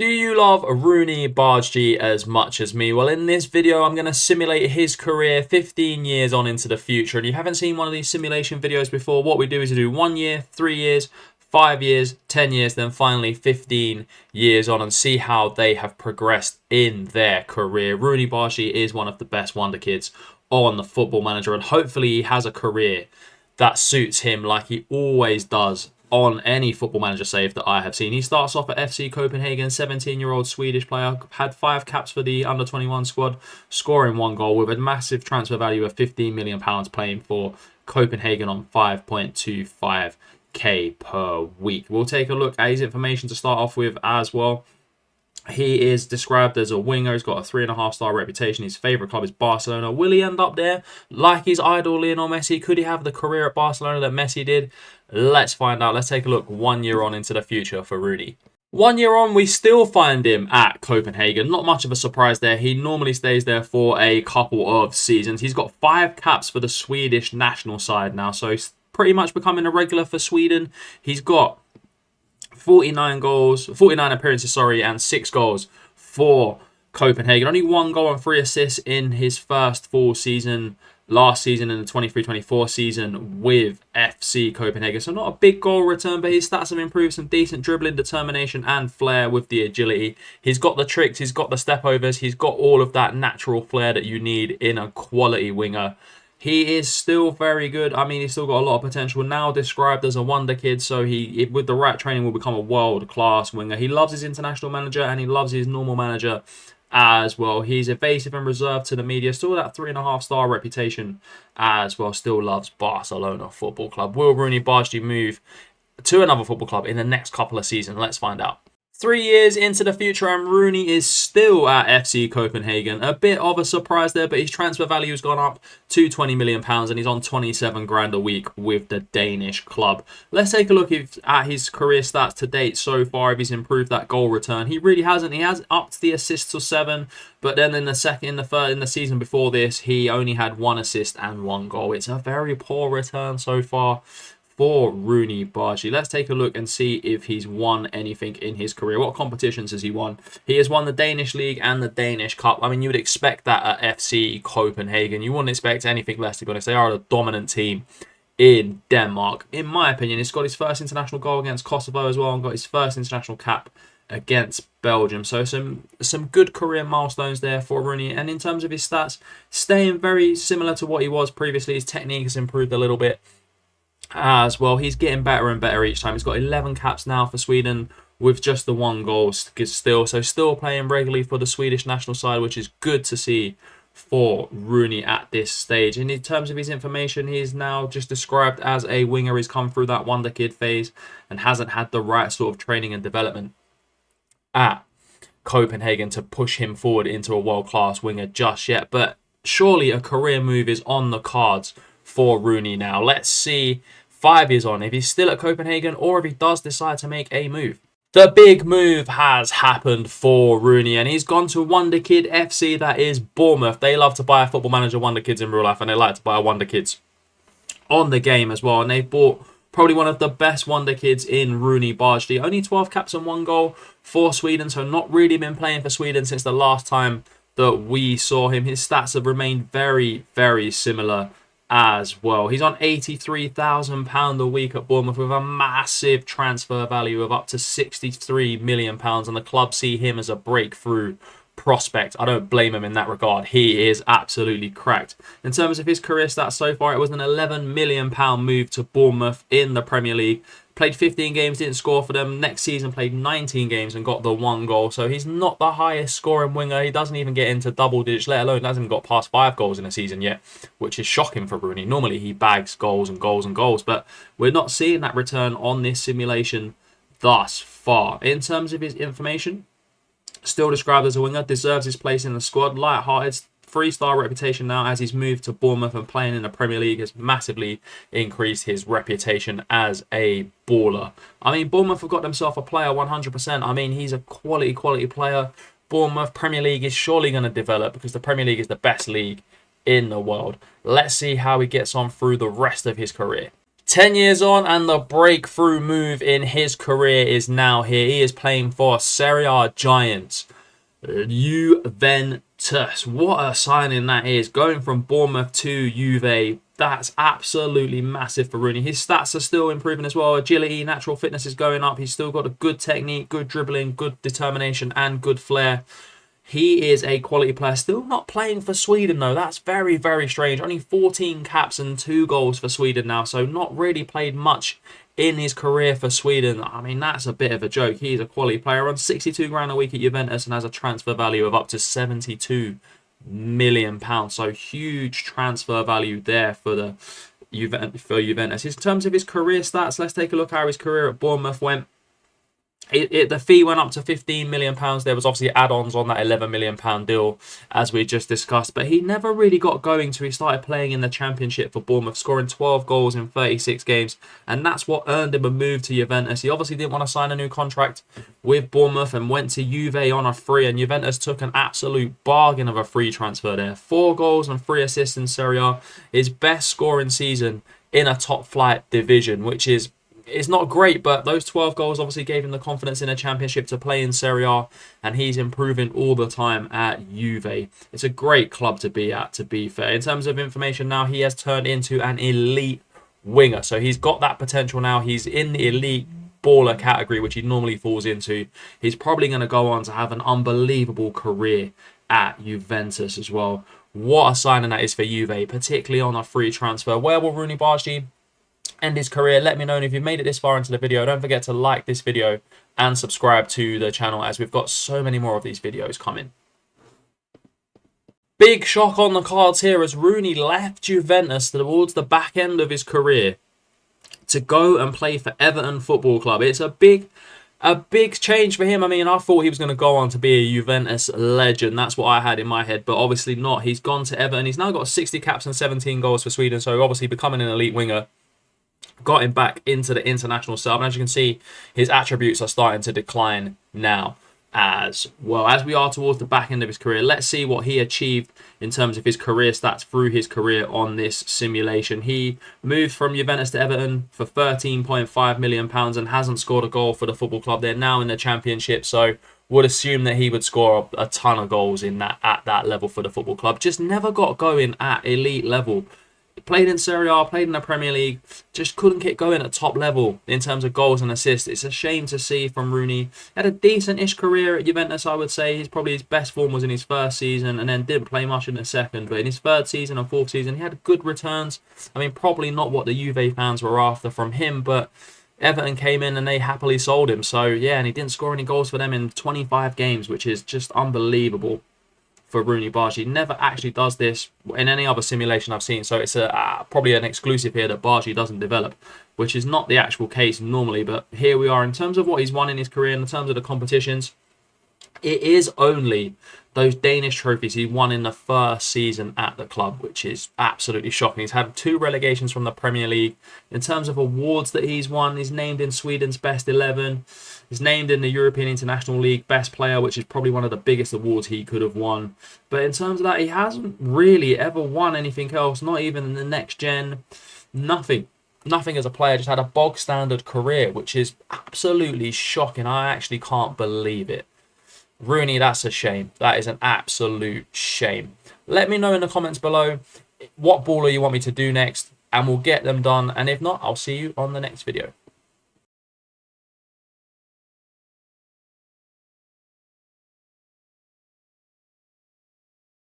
Do you love Roony Bardghji as much as me? Well, in this video, I'm going to simulate his career 15 years on into the future. And if you haven't seen one of these simulation videos before, what we do is we do 1 year, 3 years, 5 years, 10 years, then finally 15 years on and see how they have progressed in their career. Roony Bardghji is one of the best wonder kids on the Football Manager, and hopefully he has a career that suits him like he always does on any Football Manager save that I have seen. He starts off at FC Copenhagen, 17-year-old Swedish player, had 5 caps for the under-21 squad, scoring 1 goal with a massive transfer value of £15 million playing for Copenhagen on 5.25k per week. We'll take a look at his information to start off with as well. He is described as a winger. He's got a 3.5-star reputation. His favourite club is Barcelona. Will he end up there like his idol Lionel Messi? Could he have the career at Barcelona that Messi did? Let's find out. Let's take a look 1 year on into the future for Roony. 1 year on, we still find him at Copenhagen. Not much of a surprise there. He normally stays there for a couple of seasons. He's got 5 caps for the Swedish national side now, so he's pretty much becoming a regular for Sweden. He's got 49 appearances, and 6 goals for Copenhagen. Only 1 goal and 3 assists in his first full season last season in the 23-24 season with FC Copenhagen. So not a big goal return, but his stats have improved. Some decent dribbling, determination and flair with the agility. He's got the tricks, he's got the step overs, he's got all of that natural flair that you need in a quality winger. He is still very good. I mean, he's still got a lot of potential. Now described as a wonder kid, so he, with the right training, will become a world-class winger. He loves his international manager and he loves his normal manager as well. He's evasive and reserved to the media. Still that 3.5-star reputation as well. Still loves Barcelona Football Club. Will Roony Bardghji move to another football club in the next couple of seasons? Let's find out. 3 years into the future and Roony is still at FC Copenhagen. A bit of a surprise there, but his transfer value has gone up to £20 million and he's on 27 grand a week with the Danish club. Let's take a look at his career stats to date so far, if he's improved that goal return. He really hasn't. He has upped the assists to 7, but then in the season before this, he only had 1 assist and 1 goal. It's a very poor return so far for Roony Bardghji. Let's take a look and see if he's won anything in his career. What competitions has he won? He has won the Danish League and the Danish Cup. I mean, you would expect that at FC Copenhagen. You wouldn't expect anything less, to be honest. They are a dominant team in Denmark. In my opinion, he's got his first international goal against Kosovo as well and got his first international cap against Belgium. So some good career milestones there for Roony. And in terms of his stats, staying very similar to what he was previously. His technique has improved a little bit as well. He's getting better and better each time. He's got 11 caps now for Sweden with just the 1 goal still. So still playing regularly for the Swedish national side, which is good to see for Roony at this stage. And in terms of his information, he's now just described as a winger. He's come through that wonder kid phase and hasn't had the right sort of training and development at Copenhagen to push him forward into a world-class winger just yet. But surely a career move is on the cards for Roony now. Let's see 5 years on if he's still at Copenhagen or if he does decide to make a move. The big move has happened for Roony and he's gone to Wonder Kid FC, that is Bournemouth. They love to buy a Football Manager Wonder Kids in real life and they like to buy Wonder Kids on the game as well. And they've bought probably one of the best Wonder Kids in Roony Bardghji. Only 12 caps and 1 goal for Sweden, so not really been playing for Sweden since the last time that we saw him. His stats have remained very, very similar as well. He's on £83,000 a week at Bournemouth with a massive transfer value of up to £63 million, and the club see him as a breakthrough prospect. I don't blame him in that regard. He is absolutely cracked. In terms of his career stats so far, it was an £11 million move to Bournemouth in the Premier League. Played 15 games, didn't score for them. Next season played 19 games and got the 1 goal. So he's not the highest scoring winger. He doesn't even get into double digits, let alone hasn't got past 5 goals in a season yet, which is shocking for Roony. Normally he bags goals and goals and goals, but we're not seeing that return on this simulation thus far. In terms of his information, still described as a winger, deserves his place in the squad, light-hearted, 3-star reputation now as he's moved to Bournemouth and playing in the Premier League has massively increased his reputation as a baller. I mean, Bournemouth have got themselves a player 100%. I mean, he's a quality player. Bournemouth Premier League is surely going to develop because the Premier League is the best league in the world. Let's see how he gets on through the rest of his career. 10 years on, and the breakthrough move in his career is now here. He is playing for Serie A giants Juventus. What a signing that is. Going from Bournemouth to Juve, that's absolutely massive for Rooney. His stats are still improving as well. Agility, natural fitness is going up. He's still got a good technique, good dribbling, good determination, and good flair. He is a quality player. Still not playing for Sweden, though. That's very, very strange. Only 14 caps and 2 goals for Sweden now, so not really played much in his career for Sweden. I mean, that's a bit of a joke. He's a quality player on 62 grand a week at Juventus and has a transfer value of up to 72 million pounds. So huge transfer value there for Juventus. In terms of his career stats, let's take a look how his career at Bournemouth went. The fee went up to £15 million. There was obviously add-ons on that £11 million deal, as we just discussed. But he never really got going till he started playing in the Championship for Bournemouth, scoring 12 goals in 36 games. And that's what earned him a move to Juventus. He obviously didn't want to sign a new contract with Bournemouth and went to Juve on a free. And Juventus took an absolute bargain of a free transfer there. 4 goals and 3 assists in Serie A. His best scoring season in a top-flight division, which is... It's not great, but those 12 goals obviously gave him the confidence in a Championship to play in Serie A, and he's improving all the time at Juve. It's a great club to be at, to be fair. In terms of information now, he has turned into an elite winger. So he's got that potential now. He's in the elite baller category, which he normally falls into. He's probably going to go on to have an unbelievable career at Juventus as well. What a signing that is for Juve, particularly on a free transfer. Where will Roony Bardghji end his career? Let me know. And if you've made it this far into the video, don't forget to like this video and subscribe to the channel, as we've got so many more of these videos coming. Big shock on the cards here as Rooney left Juventus towards the back end of his career to go and play for Everton Football Club. It's a big change for him. I mean, I thought he was going to go on to be a Juventus legend. That's what I had in my head, but obviously not. He's gone to Everton. He's now got 60 caps and 17 goals for Sweden, so obviously becoming an elite winger got him back into the international setup. And as you can see, his attributes are starting to decline now as well. As we are towards the back end of his career, let's see what he achieved in terms of his career stats through his career on this simulation. He moved from Juventus to Everton for £13.5 million and hasn't scored a goal for the football club. They're now in the Championship, so would assume that he would score a ton of goals in that at that level for the football club. Just never got going at elite level. Played in Serie A, played in the Premier League, just couldn't get going at top level in terms of goals and assists. It's a shame to see from Rooney. Had a decent-ish career at Juventus, I would say. His best form was in his first season and then didn't play much in the second. But in his third season and fourth season, he had good returns. I mean, probably not what the Juve fans were after from him, but Everton came in and they happily sold him. So, yeah, and he didn't score any goals for them in 25 games, which is just unbelievable for Roony Bardghji. Never actually does this in any other simulation I've seen, so it's probably an exclusive here that Bardghji doesn't develop, which is not the actual case normally. But here we are in terms of what he's won in his career, in terms of the competitions. It is only those Danish trophies he won in the first season at the club, which is absolutely shocking. He's had 2 relegations from the Premier League. In terms of awards that he's won, he's named in Sweden's Best 11. He's named in the European International League Best Player, which is probably one of the biggest awards he could have won. But in terms of that, he hasn't really ever won anything else, not even in the next gen. Nothing as a player, just had a bog standard career, which is absolutely shocking. I actually can't believe it. Rooney, that's a shame. That is an absolute shame. Let me know in the comments below what baller you want me to do next, and we'll get them done. And if not, I'll see you on the next video.